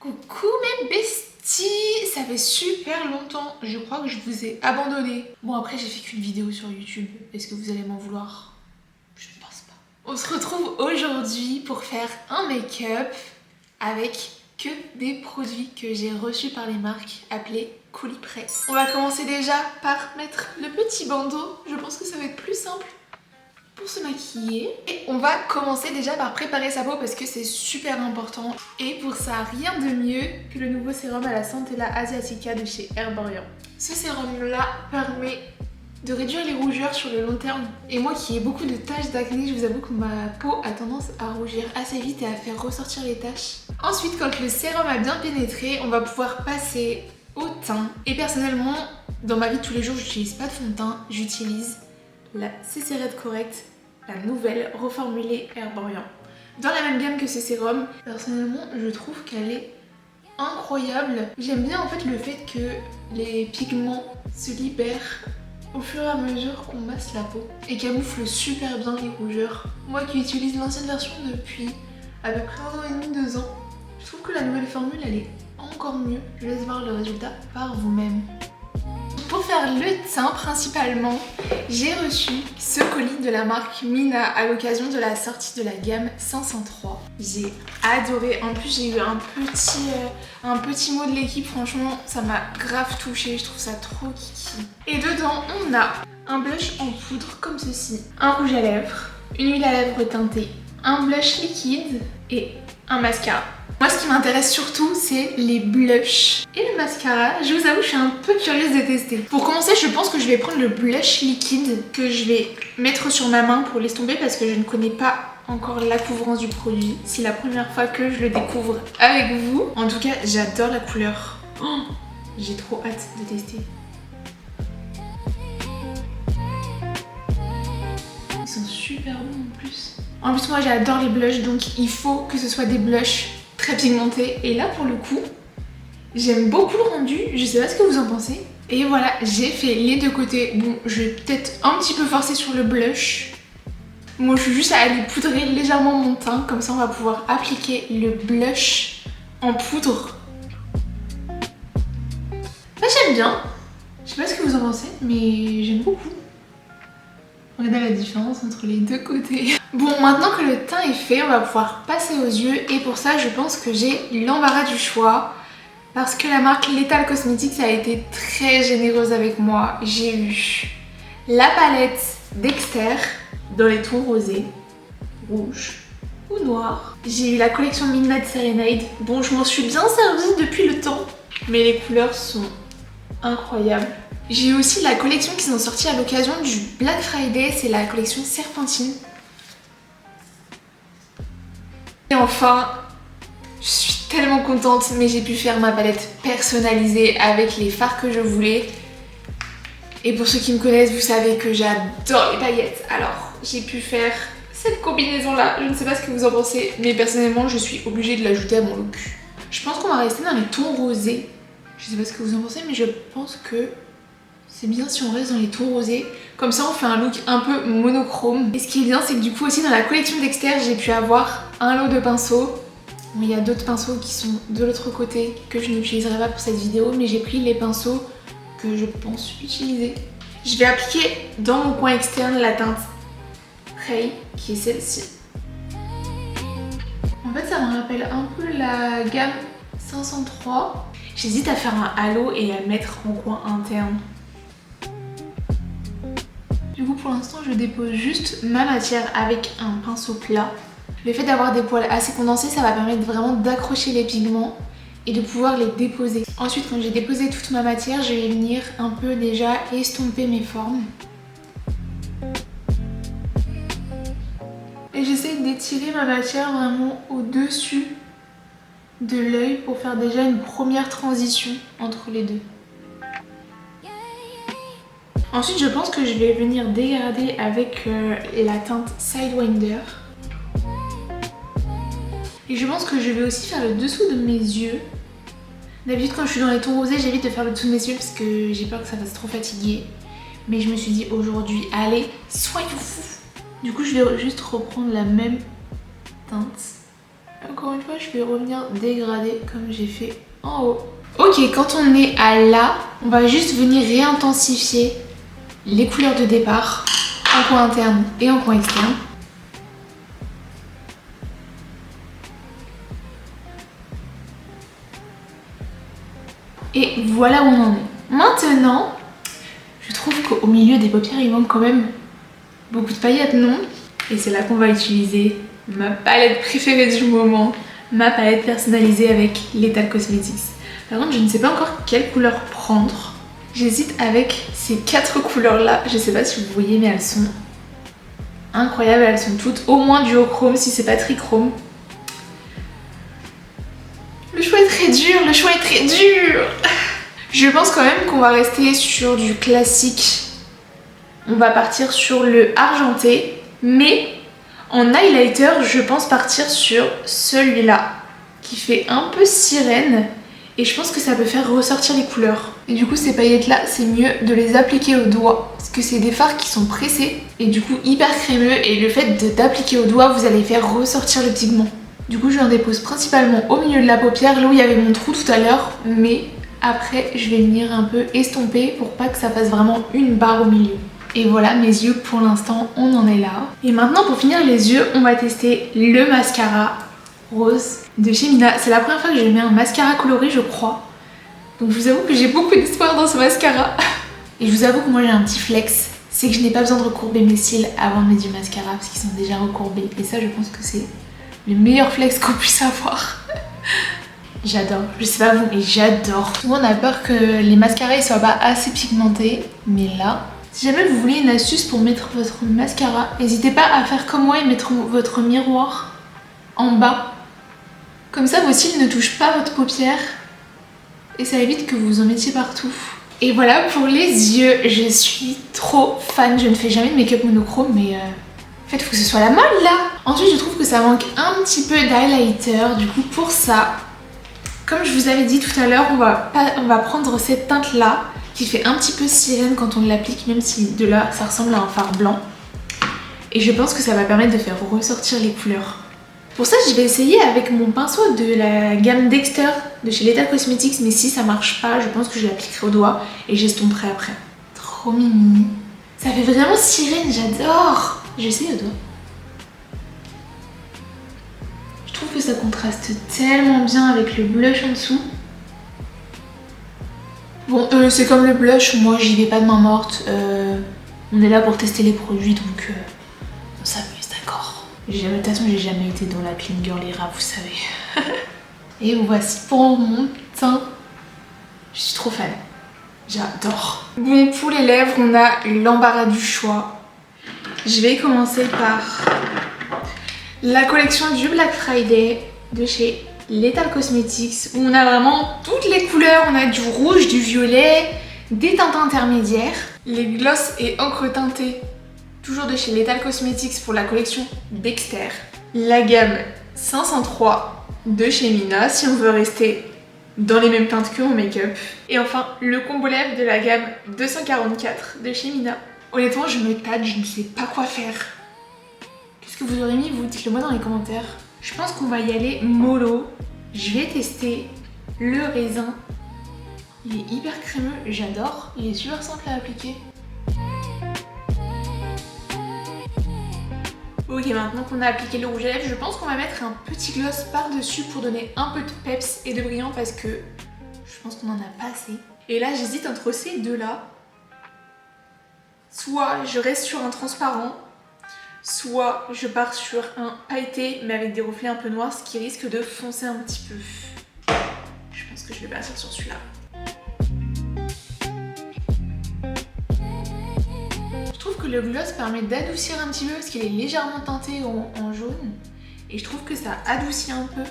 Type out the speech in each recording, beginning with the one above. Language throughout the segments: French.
Coucou mes besties, ça fait super longtemps, je crois que je vous ai abandonné. Bon après j'ai fait qu'une vidéo sur YouTube, est-ce que vous allez m'en vouloir? Je ne pense pas. On se retrouve aujourd'hui pour faire un make-up avec que des produits que j'ai reçus par les marques appelées Colipress. On va commencer déjà par mettre le petit bandeau, je pense que ça va être plus simple pour se maquiller. Et on va commencer déjà par préparer sa peau parce que c'est super important. Et pour ça, rien de mieux que le nouveau sérum à la Centella Asiatica de chez Herborian. Ce sérum-là permet de réduire les rougeurs sur le long terme. Et moi qui ai beaucoup de taches d'acné, je vous avoue que ma peau a tendance à rougir assez vite et à faire ressortir les taches. Ensuite, quand le sérum a bien pénétré, on va pouvoir passer au teint. Et personnellement, dans ma vie de tous les jours, j'utilise pas de fond de teint, j'utilise la CC Red Correct, la nouvelle reformulée Herborian. Dans la même gamme que ce sérum, personnellement je trouve qu'elle est incroyable. J'aime bien en fait le fait que les pigments se libèrent au fur et à mesure qu'on masse la peau et camoufle super bien les rougeurs. Moi qui utilise l'ancienne version depuis à peu près 1 an et demi, 2 ans, je trouve que la nouvelle formule elle est encore mieux. Je vous laisse voir le résultat par vous-même. Pour faire le teint principalement, j'ai reçu ce colis de la marque Mina à l'occasion de la sortie de la gamme 503. J'ai adoré, en plus j'ai eu un petit mot de l'équipe, franchement ça m'a grave touchée, je trouve ça trop kiki. Et dedans on a un blush en poudre comme ceci, un rouge à lèvres, une huile à lèvres teintée, un blush liquide et un mascara. Moi ce qui m'intéresse surtout c'est les blushs et le mascara. Je vous avoue je suis un peu curieuse de tester. Pour commencer je pense que je vais prendre le blush liquide que je vais mettre sur ma main pour l'estomper parce que je ne connais pas encore la couvrance du produit. C'est la première fois que je le découvre avec vous. En tout cas j'adore la couleur. Oh, j'ai trop hâte de tester. Ils sont super bons en plus. En plus moi j'adore les blushs donc il faut que ce soit des blushs très pigmenté et là pour le coup j'aime beaucoup le rendu, je sais pas ce que vous en pensez. Et voilà, j'ai fait les deux côtés. Bon, je vais peut-être un petit peu forcer sur le blush. Moi je suis juste à aller poudrer légèrement mon teint, comme ça on va pouvoir appliquer le blush en poudre. Bah, j'aime bien, je sais pas ce que vous en pensez mais j'aime beaucoup. Regardez la différence entre les deux côtés. Bon, maintenant que le teint est fait, on va pouvoir passer aux yeux. Et pour ça, je pense que j'ai l'embarras du choix. Parce que la marque Lethal Cosmetics a été très généreuse avec moi. J'ai eu la palette Dexter dans les tons rosés, rouge ou noir. J'ai eu la collection Midnight Serenade. Bon, je m'en suis bien servie depuis le temps. Mais les couleurs sont incroyables. J'ai eu aussi la collection qui sont sorties à l'occasion du Black Friday, c'est la collection Serpentine. Et enfin, je suis tellement contente, mais j'ai pu faire ma palette personnalisée avec les fards que je voulais. Et pour ceux qui me connaissent, vous savez que j'adore les paillettes. Alors, j'ai pu faire cette combinaison-là. Je ne sais pas ce que vous en pensez, mais personnellement, je suis obligée de l'ajouter à mon look. Je pense qu'on va rester dans les tons rosés. Je sais pas ce que vous en pensez, mais je pense que c'est bien si on reste dans les tons rosés. Comme ça on fait un look un peu monochrome. Et ce qui est bien c'est que du coup aussi dans la collection Dexter j'ai pu avoir un lot de pinceaux. Bon, il y a d'autres pinceaux qui sont de l'autre côté que je n'utiliserai pas pour cette vidéo. Mais j'ai pris les pinceaux que je pense utiliser. Je vais appliquer dans mon coin externe la teinte Prey qui est celle-ci. En fait ça me rappelle un peu la gamme 503. J'hésite à faire un halo et à le mettre en coin interne. Du coup pour l'instant je dépose juste ma matière avec un pinceau plat. Le fait d'avoir des poils assez condensés ça va permettre vraiment d'accrocher les pigments et de pouvoir les déposer. Ensuite quand j'ai déposé toute ma matière je vais venir un peu déjà estomper mes formes. Et j'essaie d'étirer ma matière vraiment au-dessus de l'œil pour faire déjà une première transition entre les deux. Ensuite, je pense que je vais venir dégrader avec la teinte Sidewinder. Et je pense que je vais aussi faire le dessous de mes yeux. D'habitude, quand je suis dans les tons rosés, j'évite de faire le dessous de mes yeux parce que j'ai peur que ça fasse trop fatiguer. Mais je me suis dit aujourd'hui, allez, soyons fous. Du coup, je vais juste reprendre la même teinte Encore une fois, je vais revenir dégrader comme j'ai fait en haut. Ok, quand on est à là, on va juste venir réintensifier les couleurs de départ en coin interne et en coin externe. Et voilà où on en est. Maintenant, je trouve qu'au milieu des paupières, il manque quand même beaucoup de paillettes, non? Et c'est là qu'on va utiliser ma palette préférée du moment, ma palette personnalisée avec Lethal Cosmetics. Par contre, je ne sais pas encore quelle couleur prendre. J'hésite avec ces 4 couleurs là. Je sais pas si vous voyez, mais elles sont incroyables. Elles sont toutes au moins duochrome, si c'est pas trichrome. Le choix est très dur, le choix est très dur. Je pense quand même qu'on va rester sur du classique. On va partir sur le argenté, mais en highlighter, je pense partir sur celui-là, qui fait un peu sirène. Et je pense que ça peut faire ressortir les couleurs. Et du coup, ces paillettes-là, c'est mieux de les appliquer au doigt. Parce que c'est des fards qui sont pressés et du coup hyper crémeux. Et le fait d'appliquer au doigt, vous allez faire ressortir le pigment. Du coup, je en dépose principalement au milieu de la paupière, là où il y avait mon trou tout à l'heure. Mais après, je vais venir un peu estomper pour pas que ça fasse vraiment une barre au milieu. Et voilà, mes yeux pour l'instant, on en est là. Et maintenant, pour finir les yeux, on va tester le mascara rose de chez Mina. C'est la première fois que je mets un mascara coloré, je crois. Donc je vous avoue que j'ai beaucoup d'espoir dans ce mascara. Et je vous avoue que moi j'ai un petit flex, c'est que je n'ai pas besoin de recourber mes cils avant de mettre du mascara parce qu'ils sont déjà recourbés. Et ça, je pense que c'est le meilleur flex qu'on puisse avoir. J'adore, je sais pas vous, mais j'adore. Souvent on a peur que les mascaras ne soient pas assez pigmentés, mais là, si jamais vous voulez une astuce pour mettre votre mascara, n'hésitez pas à faire comme moi et mettre votre miroir en bas. Comme ça, vos cils ne touchent pas votre paupière et ça évite que vous en mettiez partout. Et voilà pour les yeux, je suis trop fan. Je ne fais jamais de make-up monochrome, mais en fait, il faut que ce soit la mode là. Ensuite, je trouve que ça manque un petit peu d'highlighter. Du coup, pour ça, comme je vous avais dit tout à l'heure, on va prendre cette teinte là qui fait un petit peu sirène quand on l'applique, même si de là, ça ressemble à un fard blanc. Et je pense que ça va permettre de faire ressortir les couleurs. Pour ça, je vais essayer avec mon pinceau de la gamme Dexter de chez Lethal Cosmetics, mais si ça marche pas, je pense que je l'appliquerai au doigt et j'estomperai après. Trop mimi. Ça fait vraiment sirène, j'adore. J'essaye au doigt. Je trouve que ça contraste tellement bien avec le blush en dessous. Bon, c'est comme le blush, moi j'y vais pas de main morte. On est là pour tester les produits, donc on s'amuse, d'accord. De toute façon, j'ai jamais été dans la clean girl era, vous savez. Et voici pour mon teint. Je suis trop fan. J'adore. Bon, pour les lèvres, on a l'embarras du choix. Je vais commencer par la collection du Black Friday de chez Lethal Cosmetics, où on a vraiment toutes les couleurs. On a du rouge, du violet, des teintes intermédiaires, les glosses et encre teintée. Toujours de chez Lethal Cosmetics pour la collection Dexter. La gamme 503 de chez Mina si on veut rester dans les mêmes teintes que mon make-up. Et enfin le combo lèvres de la gamme 244 de chez Mina. Honnêtement, je me tâte, je ne sais pas quoi faire. Qu'est-ce que vous aurez mis? Vous dites-le moi dans les commentaires. Je pense qu'on va y aller mollo. Je vais tester le raisin. Il est hyper crémeux, j'adore. Il est super simple à appliquer. Ok, maintenant qu'on a appliqué le rouge à lèvres, je pense qu'on va mettre un petit gloss par-dessus pour donner un peu de peps et de brillant parce que je pense qu'on en a pas assez. Et là, j'hésite entre ces deux-là. Soit je reste sur un transparent, soit je pars sur un pailleté mais avec des reflets un peu noirs, ce qui risque de foncer un petit peu. Je pense que je vais partir sur celui-là. Je trouve que le gloss permet d'adoucir un petit peu parce qu'il est légèrement teinté en jaune. Et je trouve que ça adoucit un peu.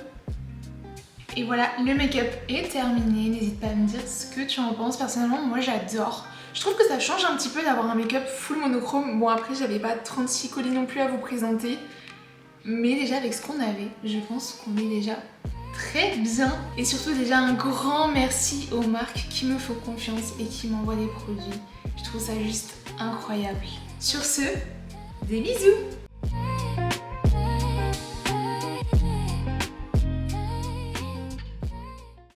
Et voilà, le make-up est terminé. N'hésite pas à me dire ce que tu en penses. Personnellement, moi j'adore. Je trouve que ça change un petit peu d'avoir un make-up full monochrome. Bon, après, j'avais pas 36 colis non plus à vous présenter. Mais déjà, avec ce qu'on avait, je pense qu'on est déjà très bien. Et surtout, déjà, un grand merci aux marques qui me font confiance et qui m'envoient des produits. Je trouve ça juste incroyable. Sur ce, des bisous!